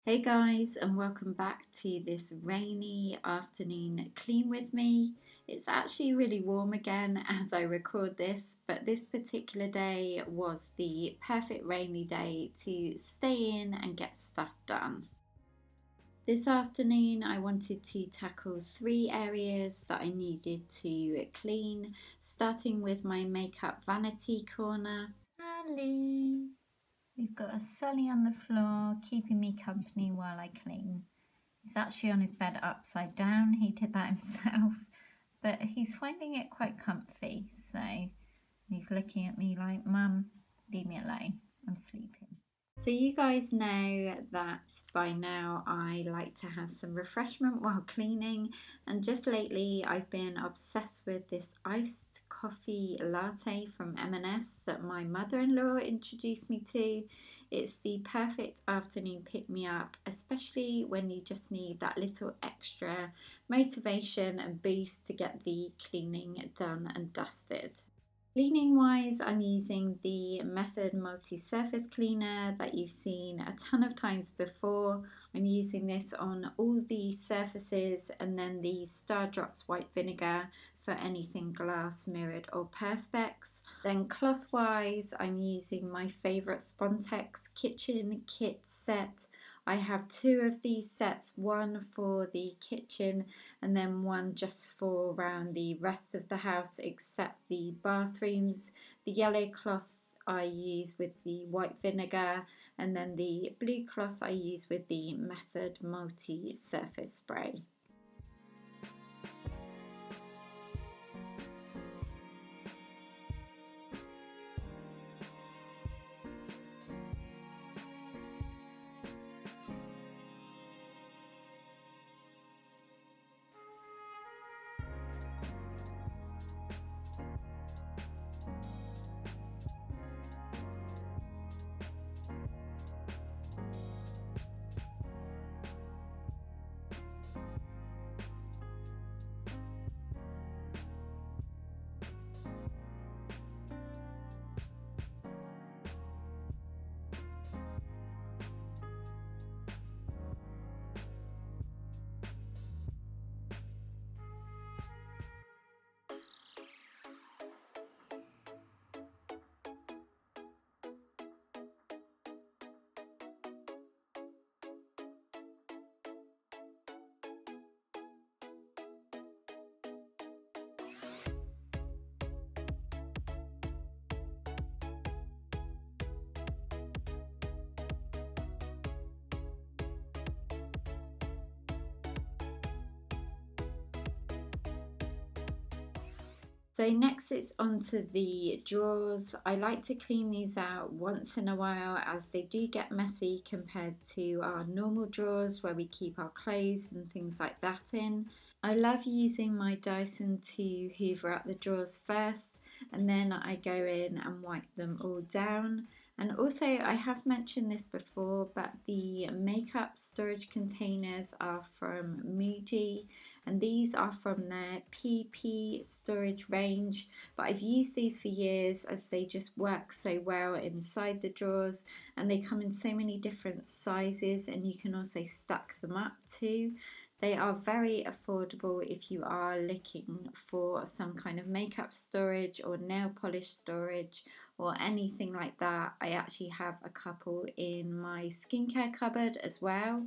Hey guys, and welcome back to this rainy afternoon clean with me. It's actually really warm again as I record this, but this particular day was the perfect rainy day to stay in and get stuff done. This afternoon, I wanted to tackle three areas that I needed to clean, starting with my makeup vanity corner. Sally. We've got a Sully on the floor keeping me company while I clean. He's actually on his bed upside down. He did that himself, but he's finding it quite comfy. So he's looking at me like, Mum, leave me alone. I'm sleeping. So, you guys know that by now I like to have some refreshment while cleaning, and just lately I've been obsessed with this iced coffee latte from M&S that my mother in law introduced me to. It's the perfect afternoon pick me up, especially when you just need that little extra motivation and boost to get the cleaning done and dusted. Cleaning wise, I'm using the Method multi-surface cleaner that you've seen a ton of times before. I'm using this on all the surfaces, and then the Star Drops white vinegar for anything glass, mirrored or perspex. Then cloth wise, I'm using my favourite Spontex kitchen kit set. I have two of these sets, one for the kitchen and then one just for around the rest of the house except the bathrooms. The yellow cloth I use with the white vinegar, and then the blue cloth I use with the Method multi-surface spray. So next it's onto the drawers. I like to clean these out once in a while as they do get messy compared to our normal drawers where we keep our clothes and things like that in. I love using my Dyson to hoover up the drawers first, and then I go in and wipe them all down. And also, I have mentioned this before, but the makeup storage containers are from Muji, and these are from their PP storage range. But I've used these for years as they just work so well inside the drawers, and they come in so many different sizes, and you can also stack them up too. They are very affordable if you are looking for some kind of makeup storage or nail polish storage or anything like that. I actually have a couple in my skincare cupboard as well.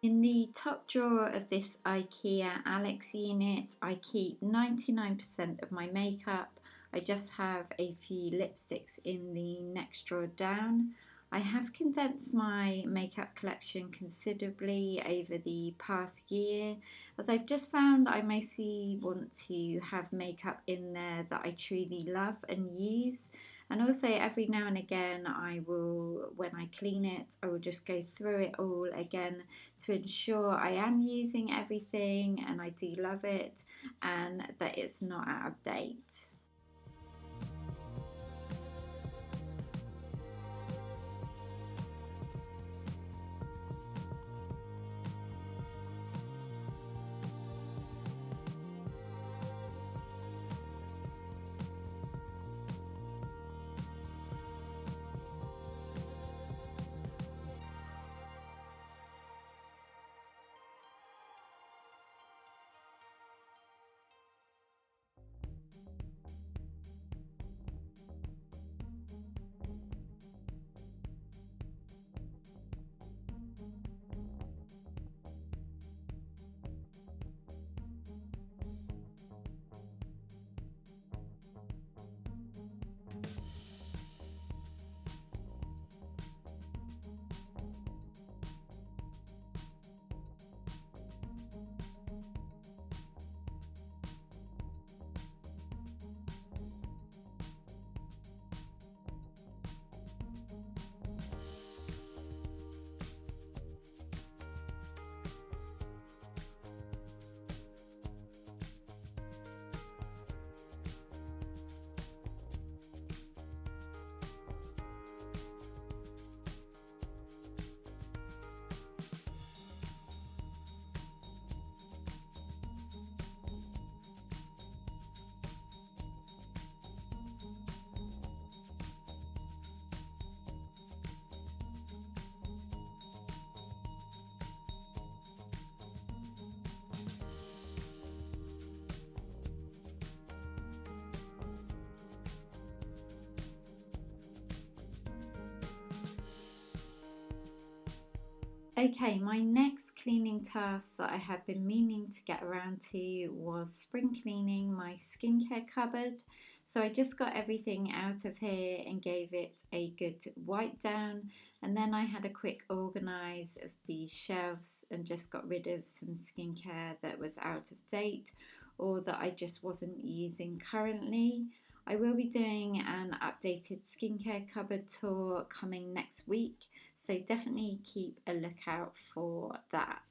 In the top drawer of this IKEA Alex unit, I keep 99% of my makeup. I just have a few lipsticks in the next drawer down. I have condensed my makeup collection considerably over the past year, as I've just found I mostly want to have makeup in there that I truly love and use. And also, every now and again, I will, when I clean it, I will just go through it all again to ensure I am using everything and I do love it and that it's not out of date. Okay, my next cleaning task that I have been meaning to get around to was spring cleaning my skincare cupboard. So I just got everything out of here and gave it a good wipe down, and then I had a quick organise of the shelves and just got rid of some skincare that was out of date or that I just wasn't using currently. I will be doing an updated skincare cupboard tour coming next week, so definitely keep a lookout for that.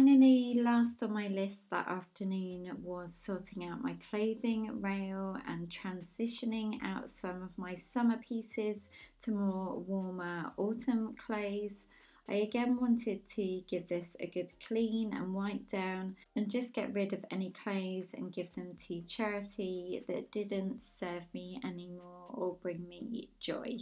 finally, last on my list that afternoon was sorting out my clothing rail and transitioning out some of my summer pieces to more warmer autumn clothes. I again wanted to give this a good clean and wipe down and just get rid of any clothes and give them to charity that didn't serve me anymore or bring me joy.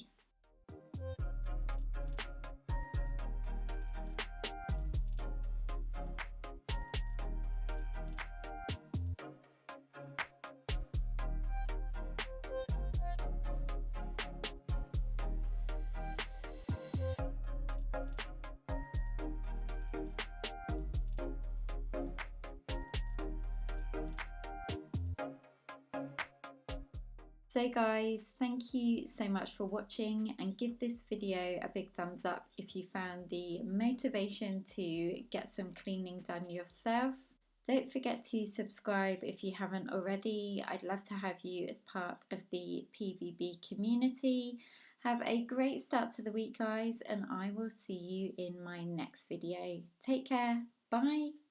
So guys, thank you so much for watching, and give this video a big thumbs up if you found the motivation to get some cleaning done yourself. Don't forget to subscribe if you haven't already. I'd love to have you as part of the PVB community. Have a great start to the week guys, and I will see you in my next video. Take care. Bye.